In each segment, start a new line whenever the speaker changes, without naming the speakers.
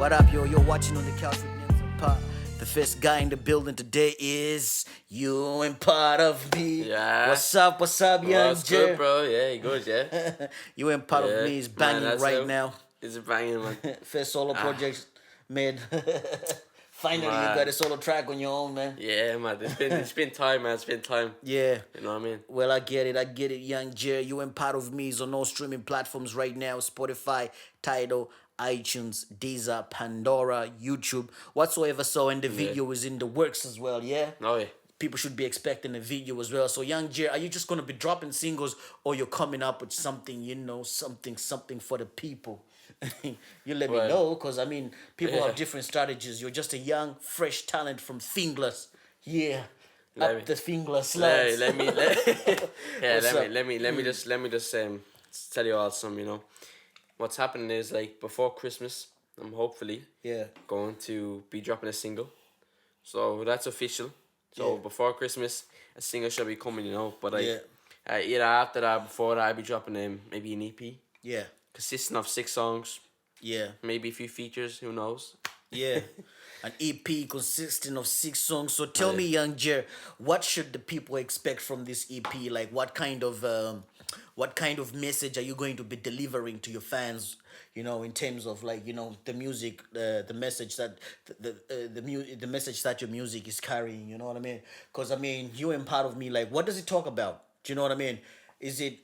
What up, yo? You're watching on the couch with Nims and Pop. The first guy in the building today is you and part of me.
Yeah.
What's up, young
What's
Jer?
good, bro? Yeah, good, yeah.
You and part
Yeah.
of me is
Man,
banging
that's
right
it.
now.
It's banging, man.
First solo project made. Finally, you
Man.
got a solo track on your own, man.
Yeah, man. It's been time, man. It's been time.
Yeah.
You know what I mean?
Well, I get it, young Jer. You and part of me is on all streaming platforms right now: Spotify, Tidal, iTunes, Deezer, Pandora, YouTube, whatsoever. So, and the video is in the works as well. Yeah.
Oh, yeah.
People should be expecting a video as well. So, young Jer, are you just gonna be dropping singles, or you're coming up with something? Something for the people. You let me
Well,
know, because I mean, people
yeah.
have different strategies. You're just a young, fresh talent from Fingless. Yeah.
Let
Up
me-
the Fingless
Let,
lads.
let me
What's up?
let me just tell you all some, you know. What's happening is, like, before Christmas, I'm hopefully
Yeah.
going to be dropping a single. So that's official. So
Yeah.
before Christmas, a single shall be coming, you know. But
Yeah.
either after that, before that, I'll be dropping maybe an EP
Yeah.
consisting of 6 songs,
Yeah.
maybe a few features. Who knows?
Yeah. An EP consisting of 6 songs. So tell
Yeah.
me, young Jer, what should the people expect from this EP? Like, what kind of message are you going to be delivering to your fans? You know, in terms of, like, the music, the message that the message that your music is carrying. You know what I mean? Because I mean, you and part of me, like, what does it talk about? Do you know what I mean? Is it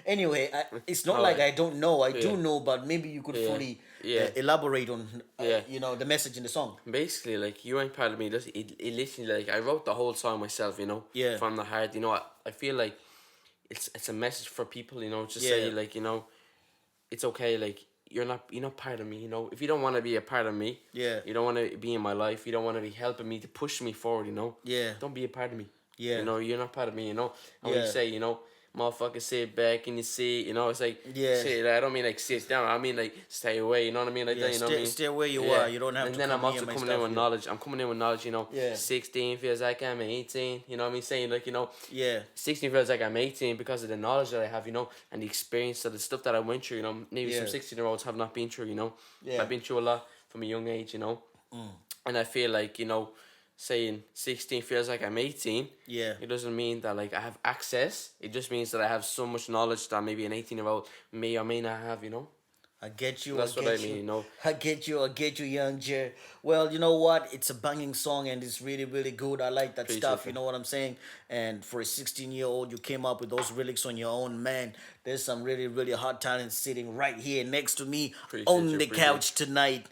anyway? It's not like I don't know. I do know, but maybe you could fully elaborate on the message in the song.
Basically, like, you ain't part of me. It literally, like, I wrote the whole song myself, you know.
Yeah.
From the heart, you know. I feel like it's a message for people, you know. Just
Yeah.
say, like, you know, it's okay. Like, you're not part of me, you know. If you don't want to be a part of me,
Yeah.
you don't want to be in my life, you don't want to be helping me to push me forward, you know.
Yeah.
Don't be a part of me.
Yeah.
You know, you're not part of me, you know. And when
Yeah.
you say, you know, motherfucker, sit back in your seat, you know, it's like,
Yeah.
sit. I don't mean like sit down. I mean like stay away. You know what I mean? Like
Yeah,
that. You know what I mean?
stay where you are. You don't have
and
to
then
come
I'm
near
also
my
coming
stuff,
in with
yeah.
knowledge. I'm coming in with knowledge. You know,
Yeah.
16 feels like I'm 18. You know what I mean? Saying, like, you know,
Yeah.
16 feels like I'm 18 because of the knowledge that I have. You know, and the experience of the stuff that I went through. You know, maybe some
Yeah.
16-year-olds have not been through. You know,
Yeah.
I've been through a lot from a young age. You know, and I feel like, you know, saying 16 feels like I'm 18,
Yeah.
it doesn't mean that, like, I have access. It just means that I have so much knowledge that maybe an 18-year-old may or may not have, you know.
I get you.
That's
I
what
get
I mean,
you.
you know.
I get you, young Jer. Well, you know what? It's a banging song and it's really, really good. I like that
Appreciate
stuff.
that.
You know what I'm saying? And for a 16-year-old, you came up with those lyrics on your own, man. There's some really, really hot talent sitting right here next to me on the couch tonight,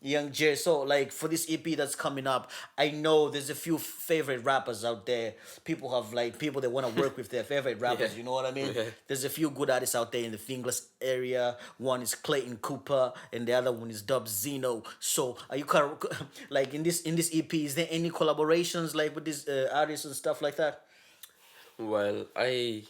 young Jer. So, like, for this EP that's coming up, I know there's a few favorite rappers out there. People have, like, people that want to work with their favorite rappers.
Yeah.
You know what I mean?
Yeah.
There's a few good artists out there in the Fingless area. One is Clayton Cooper, and the other one is DUBZENO. So, are you like in this EP? Is there any collaborations like with these artists and stuff like that?
Well, I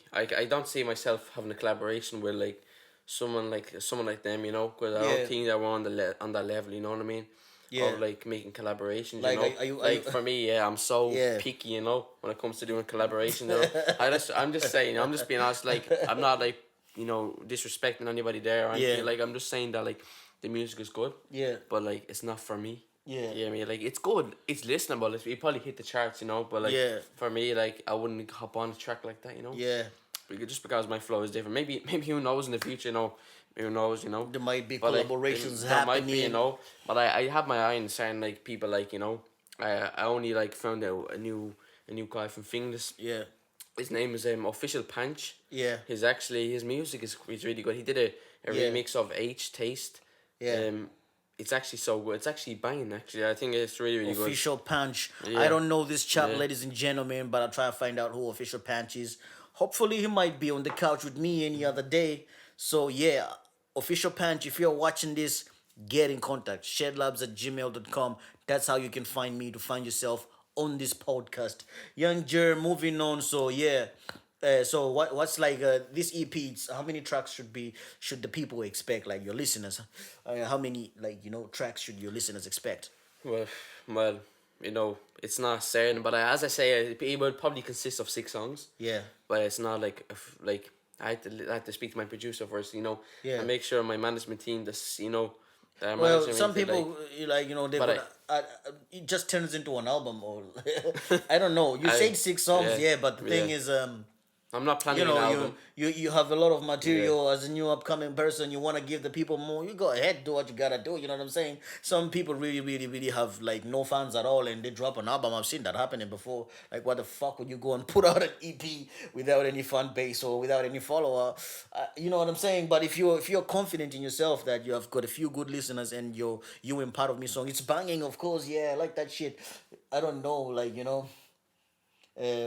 don't see myself having a collaboration with, like, someone like them, you know, because I
Yeah.
don't think that we're on that level, you know what I mean?
Yeah.
Of, like, making collaborations,
Like,
you know.
are you-
like, for me, yeah, I'm so
Yeah.
picky, you know, when it comes to doing collaboration. You know, I'm just saying, I'm just being honest. Like, I'm not, like, you know, disrespecting anybody there or anything.
Yeah.
Like, I'm just saying that, like, the music is good,
Yeah.
but, like, it's not for me.
Yeah.
Yeah, I mean, like, it's good, it's listenable. It probably hit the charts, you know, but, like,
Yeah.
for me, like, I wouldn't hop on a track like that, you know.
Yeah.
Just because my flow is different. Maybe who knows in the future, you know. Who knows, you know.
There might be
But, like,
collaborations
there
happening.
might be, you know. But I have my eye on certain, like, people, like, you know. I only, like, found out a new guy from Fingers.
Yeah.
His name is Official Punch.
Yeah.
His music is really good. He did a
Yeah.
remix of H Taste.
Yeah.
It's actually so good. It's actually banging, actually. I think it's really good.
Official Punch.
Yeah.
I don't know this chap,
Yeah.
ladies and gentlemen, but I'll try to find out who Official Punch is. Hopefully, he might be on the couch with me any other day. So, yeah, Official Punch, if you're watching this, get in contact. Shedlabs@gmail.com. That's how you can find me to find yourself on this podcast. Young Jer, moving on. So, yeah. So what's like this EP? How many tracks should the people expect? Like your listeners, how many tracks should your listeners expect?
Well, you know, it's not certain, but as I say, it will probably consist of 6 songs.
Yeah.
But it's not like I had to speak to my producer first, you know,
Yeah.
and make sure my management team, this, you know, That
Well,
management
some
did, like,
people like they
but
would. It just turns into an album, or I don't know. You
I
said 6 songs,
yeah,
yeah, but the thing
yeah.
is,
I'm not
you
planning an
know,
album.
you have a lot of
Yeah.
material as a new upcoming person. You want to give the people more. You go ahead, do what you gotta do. You know what I'm saying? Some people really, really, really have like no fans at all, and they drop an album. I've seen that happening before. Like, what the fuck would you go and put out an EP without any fan base or without any follower? You know what I'm saying? But if you're confident in yourself that you have got a few good listeners and you in part of me song, it's banging, of course. Yeah, I like that shit. I don't know, like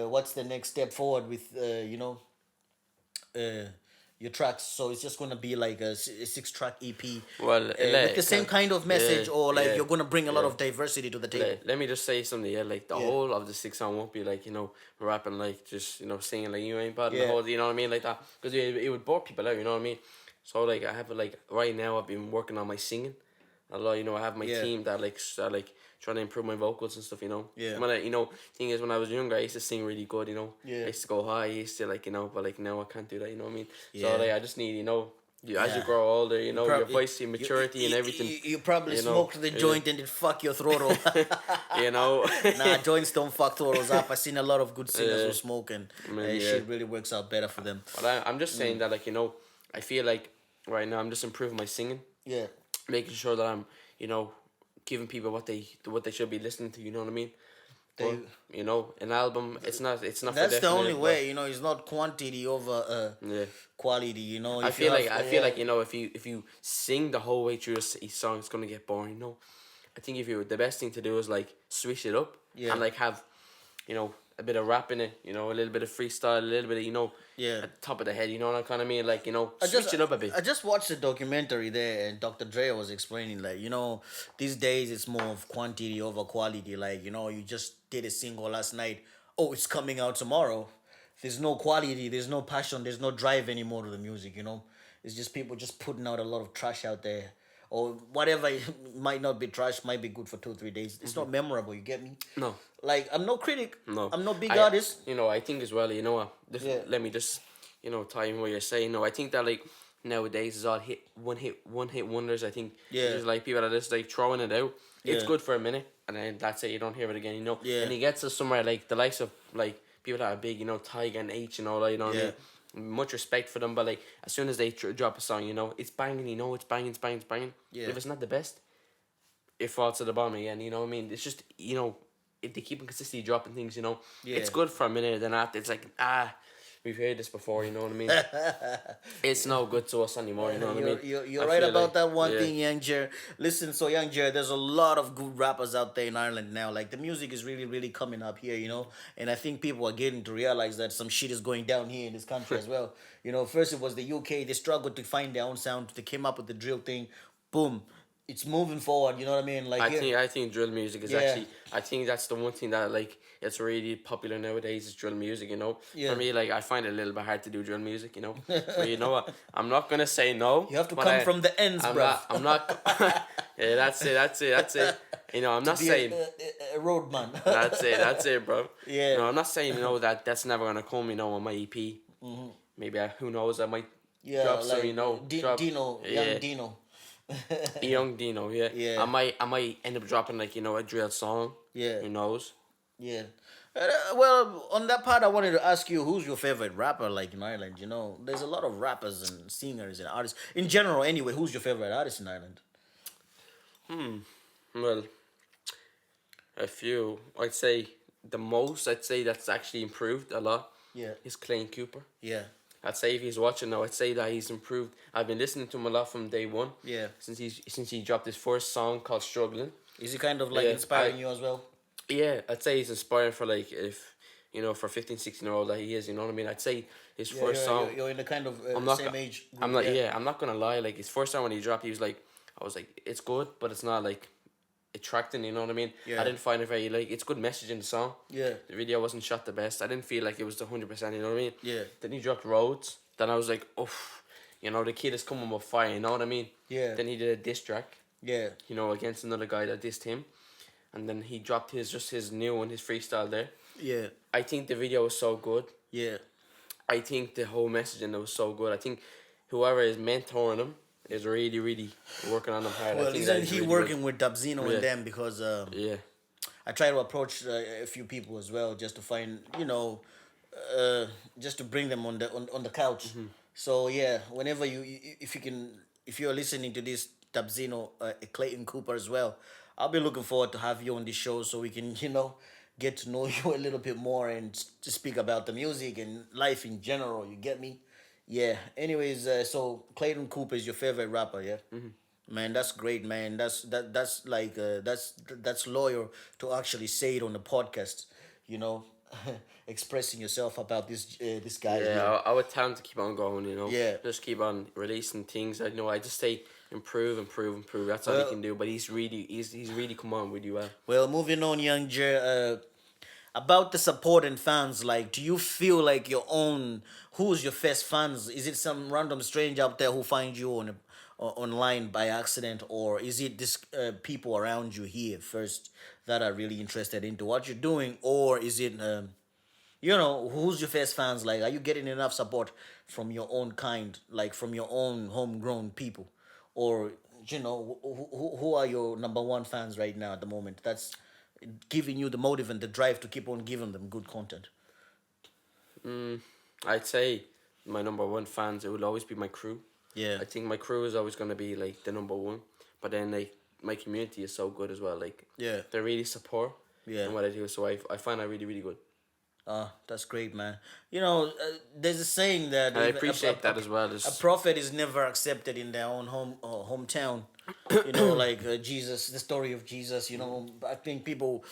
what's the next step forward with uh, your tracks. So it's just gonna be like a 6 track EP
Well,
with the same kind of
yeah,
message, or like
yeah,
you're gonna bring a lot
yeah.
of diversity to the table.
Let me just say something. Yeah, like the
Yeah,
whole of the 6 song won't be like rapping like just singing like you ain't bad and the
yeah,
whole, you know what I mean, like that, because it would bore people out. You know what I mean? So like I have like right now I've been working on my singing a lot. I have my
yeah,
team that like trying to improve my vocals and stuff.
yeah,
When thing is, when I was younger, I used to sing really good. I
yeah,
used to go high. I used to but like now I can't do that. You know what I mean? So
yeah,
like I just need as you
yeah.
grow older, your
Prob-
voice, your maturity and everything.
you probably
You know,
smoked the joint and it fuck your throat up.
you know.
Nah, joints don't fuck throats up. I've seen a lot of good singers who
Yeah.
smoke, and
I mean, yeah.
shit really works out better for them.
But I'm just saying that, like, I feel like right now I'm just improving my singing,
Yeah,
making sure that I'm, giving people what they should be listening to. You know what I mean?
they.
But an album, it's not for
That's the only
definite.
way. It's not quantity over
Yeah.
quality.
I
If you
feel
have,
like if you sing the whole way through a song, it's gonna get boring. No, I think the best thing to do is like switch it up
Yeah.
and like have a bit of rap in it, a little bit of freestyle, a little bit of
Yeah.
at the top of the head. You know what I kind of mean? Like switch
just
it up a bit.
I just watched a documentary there, and Dr. Dre was explaining, like, these days it's more of quantity over quality. Like, you just did a single last night. Oh, it's coming out tomorrow. There's no quality, there's no passion, there's no drive anymore to the music. It's just people just putting out a lot of trash out there. Or whatever might not be trash, might be good for 2 3 days. It's not memorable, you get me?
No.
Like, I'm no critic.
No,
I'm no big artist.
I think as well.
Yeah.
Let me just tie in what you're saying. No, I think that like nowadays is all one hit wonders. I think
Yeah.
there's like people that are just like throwing it out. It's
Yeah.
good for a minute, and then that's it. You don't hear it again.
Yeah.
And he gets us somewhere like the likes of like people that are big. Tyga and H and all that. You know what I
Yeah.
mean? Much respect for them, but like as soon as they drop a song, it's banging. It's banging, it's banging, it's banging.
Yeah.
If it's not the best, it falls to the bottom again. You know what I mean? It's just if they keep consistently dropping things,
Yeah.
it's good for a minute. Then after, it's like we've heard this before. You know what I mean? It's no good to us anymore. You know what I mean?
You're
I
right
feel
about
like-
that one
yeah.
thing, Young Jer. Listen, so Young Jer, there's a lot of good rappers out there in Ireland now. Like, the music is really, really coming up here. And I think people are getting to realize that some shit is going down here in this country as well. First it was the UK. They struggled to find their own sound. They came up with the drill thing. Boom. It's moving forward. You know what I mean? Like,
I think drill music is
Yeah.
actually. I think that's the one thing that like it's really popular nowadays is drill music.
Yeah.
For me, like I find it a little bit hard to do drill music. But you know what? I'm not gonna say no.
you have to
but
come from the ends,
I'm
bro.
not. I'm not. Yeah, that's it. I'm not saying.
A roadman.
That's it, bro.
Yeah.
No, I'm not saying that's never gonna come. On my EP. Maybe who knows? I might
Yeah,
drop
like
some.
Dino,
Yeah.
Young Dino.
Young Dino, yeah.
Yeah.
I might end up dropping like a drill song.
Yeah.
Who knows?
Yeah. Well, on that part, I wanted to ask you, who's your favorite rapper, like, in Ireland? There's a lot of rappers and singers and artists. In general, anyway, who's your favorite artist in Ireland?
Well, a few. I'd say the most. I'd say that's actually improved a lot.
Yeah.
Is Clayton Cooper.
Yeah.
I'd say if he's watching now, I'd say that he's improved. I've been listening to him a lot from day one.
Yeah.
Since he dropped his first song called "Struggling."
Is he kind of, like,
Yeah,
inspiring you as well?
Yeah, I'd say he's inspiring for like if for 15, 16-year-old that he is. You know what I mean? I'd say his
Yeah,
first song.
You're in the kind of
I'm not
same
go-
age group.
I'm not. Yeah, I'm not gonna lie. Like his first time when he dropped, I was like, it's good, but it's not like attracting. You know what I mean?
Yeah.
I didn't find it very it's good message in the song.
Yeah.
The video wasn't shot the best. I didn't feel like it was the 100%. You know what I mean?
Yeah.
Then he dropped Roads. Then I was like, oh, the kid is coming with fire. You know what I mean?
Yeah.
Then he did a diss track.
Yeah.
Against another guy that dissed him, and then he dropped his new one, his freestyle there.
Yeah.
I think the video was so good.
Yeah.
I think the whole message in it was so good. I think whoever is mentoring him is really, really working on them hard. I
Well,
think that
isn't
is
he
really
working
good.
with Dubzeno
Yeah,
and them? Because
yeah.
I try to approach a few people as well, just to find, uh, just to bring them on the couch. So yeah, whenever if you can, if you're listening to this Dubzeno, Clayton Cooper as well, I'll be looking forward to have you on this show so we can get to know you a little bit more and to speak about the music and life in general. You get me? Yeah. Anyways, so Clayton Cooper is your favorite rapper, yeah? Man, that's great, man. That's like that's loyal to actually say it on the podcast, you know, expressing yourself about this guy here.
Yeah, I would tell him to keep on going,
Yeah.
Just keep on releasing things. I just say improve, improve, improve. That's all he
Well,
can do. But he's really come on with you well.
well, moving on, young Jer. About the support and fans, like, do you feel like your own? Who's your first fans? Is it some random stranger out there who finds you online by accident, or is it this people around you here first that are really interested into what you're doing, or is it who's your first fans? Like, are you getting enough support from your own kind, like from your own homegrown people, or who are your number one fans right now at the moment? That's giving you the motive and the drive to keep on giving them good content.
I'd say my number one fans. It will always be my crew.
Yeah,
I think my crew is always gonna be like the number one. But then like my community is so good as well. Like
yeah,
they really support
yeah.
in what I do. So I find that really, really good.
That's great, man. There's a saying that
And I appreciate that as well.
a prophet is never accepted in their own hometown. Like Jesus, the story of Jesus. I think people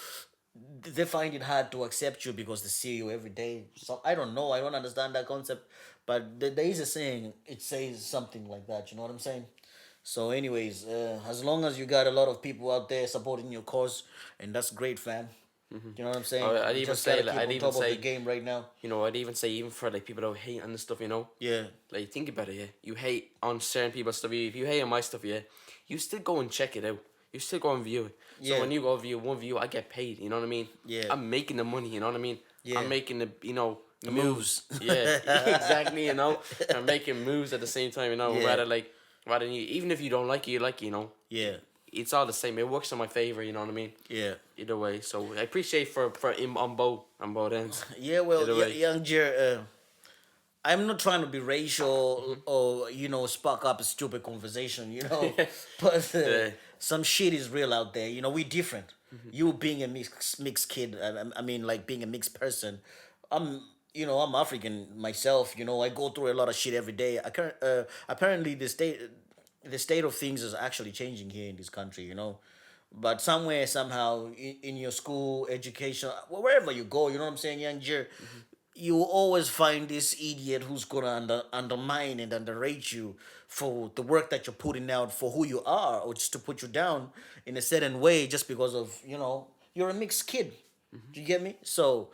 they find it hard to accept you because they see you every day. So I don't know. I don't understand that concept, but there is a saying. It says something like that. You know what I'm saying? So, anyways, as long as you got a lot of people out there supporting your cause, and that's great, fam. You know what I'm saying?
I'd
You
even
just gotta
say like,
keep
I'd
on
even
top of the
say
game right now.
I'd even say even for like people who hate on the stuff,
Yeah,
like think about it, yeah. You hate on certain people's stuff. If you hate on my stuff, yeah, you still go and check it out. You still go and view it. So
Yeah.
when you go view one view, I get paid. You know what I mean?
Yeah.
I'm making the money. You know what I mean?
Yeah.
I'm making the
moves.
Yeah, exactly. I'm making moves at the same time.
Yeah.
Rather than you, even if you don't like it, you like it.
Yeah,
It's all the same. It works in my favor. You know what I mean?
yeah,
Either way, so I appreciate for him on both ends.
yeah. Well,
Either way.
young Jer, I'm not trying to be racial or spark up a stupid conversation. But
Yeah.
some shit is real out there. We different. You being a mixed kid. I mean, like being a mixed person. I'm African myself. I go through a lot of shit every day. Apparently the state of things is actually changing here in this country. But somewhere, somehow, in your school, education, wherever you go, you know what I'm saying, young Jer, you will always find this idiot who's gonna undermine and underrate you for the work that you're putting out, for who you are, or just to put you down in a certain way, just because of you're a mixed kid. Do you get me? So,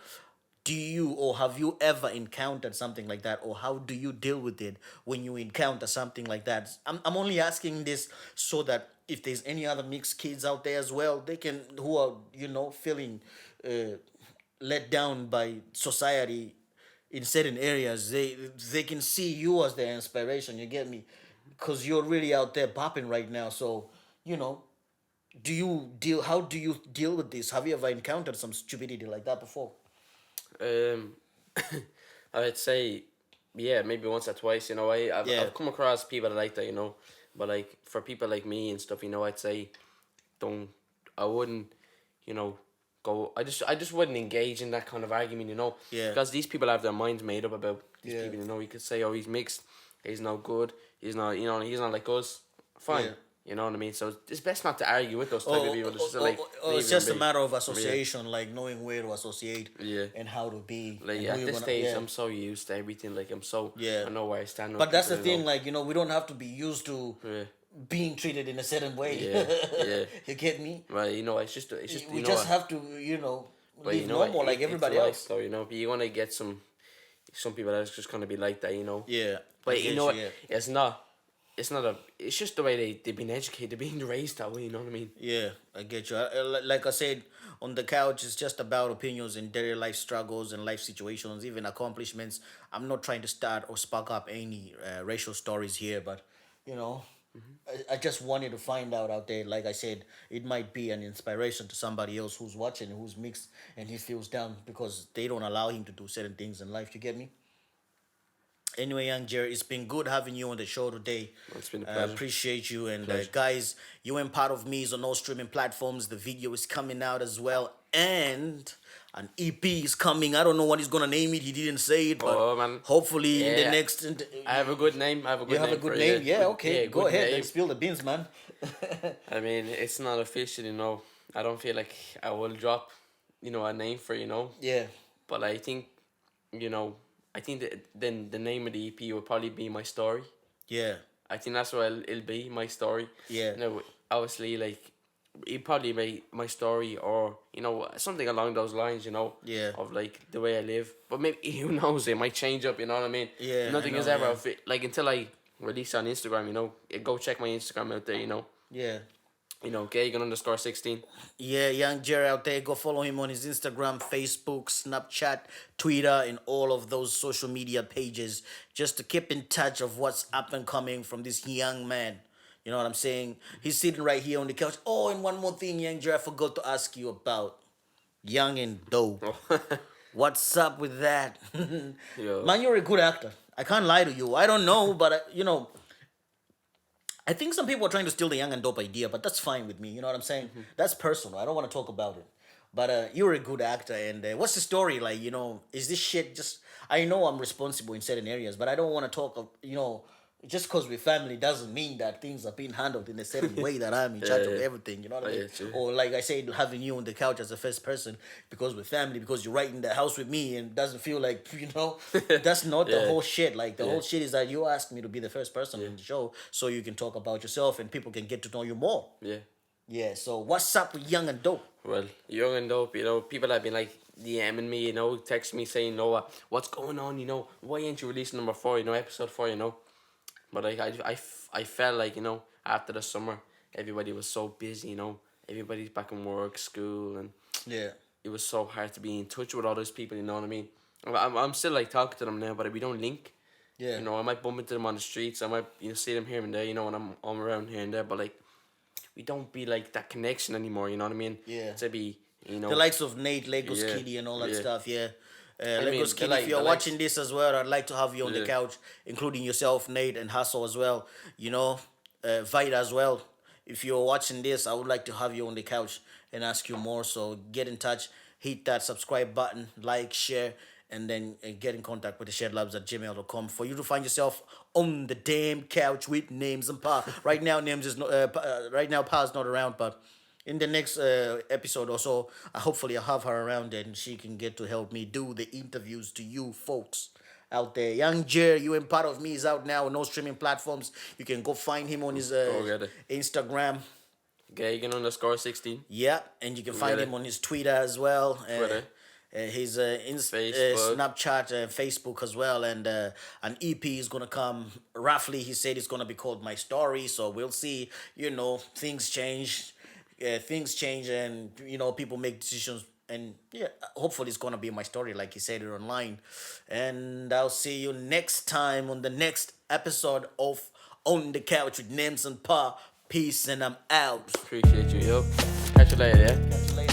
do you or have you ever encountered something like that, or how do you deal with it when you encounter something like that? I'm only asking this so that if there's any other mixed kids out there as well, they can who are feeling let down by society in certain areas, they can see you as their inspiration. You get me? Because you're really out there popping right now. So you know how do you deal with this? Have you ever encountered some stupidity like that before?
Um, I'd say, yeah, maybe once or twice.
Yeah.
I've come across people like that. But like for people like me and stuff, I'd say, don't. I wouldn't, go. I just wouldn't engage in that kind of argument.
Yeah.
Because these people have their minds made up about these
Yeah.
people. You could say, oh, he's mixed. He's no good. He's not. He's not like us. Fine.
Yeah.
You know what I mean? So it's best not to argue with those type of people. It's just like
It's
leave
just a
them be.
matter of association, like knowing where to associate
Yeah.
and how to be.
Like
and
at
who you're
this
gonna-
stage,
yeah.
I'm so used to everything. Like
Yeah.
I know where I stand.
But that's the
people,
thing, like we don't have to be used to
Yeah.
being treated in a certain way.
Yeah, yeah.
You get me?
Well, it's just
We
you know
just
what?
have to,
But
live normal like everybody else.
So but you're gonna get some people that's just gonna be like that.
Yeah.
But
I
you
get
know what?
yeah.
It's not. It's not a. It's just the way they've been educated, they've been raised that way. You know what I mean?
Yeah, I get you. Like I said, on the couch, it's just about opinions and daily life struggles and life situations, even accomplishments. I'm not trying to start or spark up any racial stories here, but you know, I just wanted to find out there. Like I said, it might be an inspiration to somebody else who's watching, who's mixed, and he feels down because they don't allow him to do certain things in life. You get me? Anyway, young Jerry, it's been good having you on the show today.
It's been a pleasure.
Appreciate you. And
Pleasure.
guys, you and Part of Me is on all streaming platforms. The video is coming out as well. And an EP is coming. I don't know what he's going to name it. He didn't say it. But
Oh, man.
hopefully in the
Yeah.
next...
I have a good name. I have a good
You
name.
have a good
for
name?
it,
Yeah, okay. Go
good
ahead.
name.
Then spill the beans, man.
I mean, it's not official, you know. I don't feel like I will drop, you know, a name for, you know.
Yeah.
But I think, you know, I think that then the name of the EP will probably be My Story.
Yeah.
I think that's what it'll be, My Story.
Yeah.
You know, obviously, like, it probably be My Story or, you know, something along those lines, you know.
Yeah.
Of, like, the way I live. But maybe, who knows, it might change up, you know what I mean?
Yeah,
Nothing
I
is
know,
ever,
yeah.
like, until I release on Instagram, you know. Go check my Instagram out there, you know.
Yeah.
You know, Gagan_16.
Yeah, young Jerry out there, go follow him on his Instagram, Facebook, Snapchat, Twitter, and all of those social media pages just to keep in touch of what's up and coming from this young man. You know what I'm saying? He's sitting right here on the couch. Oh, and one more thing, young Jerry, I forgot to ask you about Young and Dope. What's up with that?
Yo.
Man, you're a good actor. I can't lie to you. I don't know, but you know, I think some people are trying to steal the Young and Dope idea, but that's fine with me. You know what I'm saying? That's personal. I don't want to talk about it. But you're a good actor, and what's the story like? You know, is this shit just? I know I'm responsible in certain areas, but I don't want to talk. You know, just because we're family doesn't mean that things are being handled in a certain way that I'm in charge of
yeah.
everything. You know what I
Oh,
mean?
yeah, true.
Or like I said, having you on the couch as a first person because we're family, because you're right in the house with me, and doesn't feel like you know. That's not the
Yeah.
whole shit. Like the
Yeah.
whole shit is that you asked me to be the first person on the show, so you can talk about yourself and people can get to know you more.
Yeah.
Yeah. So what's up with Young and Dope?
Well, Young and Dope, you know, people have been like DMing me, you know, text me saying, Noah, what's going on, you know, why ain't you releasing number 4, you know, episode 4, you know. But like, I felt like, you know, after the summer, everybody was so busy, you know, everybody's back in work, school, and
Yeah.
it was so hard to be in touch with all those people, you know what I mean. I'm still like talking to them now, but we don't link.
Yeah.
You know, I might bump into them on the streets, I might, you know, see them here and there, you know, when I'm around here and there, but like, we don't be like that connection anymore, you know what I mean?
Yeah.
To be, you know.
The likes of Nate, Lagos
Yeah,
Kitty, and all that
yeah.
stuff. Yeah.
mean,
Lagos
the
Kitty,
like-
if you're
the likes-
watching this as well, I'd like to have you on the
Yeah.
couch, including yourself, Nate, and Hustle as well. You know, Vita as well. If you're watching this, I would like to have you on the couch and ask you more. So get in touch, hit that subscribe button, like, share, and then get in contact with the shedlabs@gmail.com for you to find yourself on the damn couch with Names and Pa. Right now, Names is not. Right now, Pa's not around, but in the next episode or so, hopefully I'll have her around and she can get to help me do the interviews to you folks out there. Young Jer, you and Part of Me is out now on all streaming platforms. You can go find him on his
get it.
Instagram.
Gagan_16.
Yeah, and you can find
Get it.
him on his Twitter as well.
Twitter.
His
Facebook.
Snapchat, Facebook as well, and an EP is gonna come. Roughly, he said it's gonna be called My Story. So we'll see. You know, things change, and you know, people make decisions. And yeah, hopefully it's gonna be my story, like he said it online. And I'll see you next time on the next episode of On the Couch with Names and Pa. Peace, and I'm out.
Appreciate you, yo. Catch you later, yeah?
Catch you later.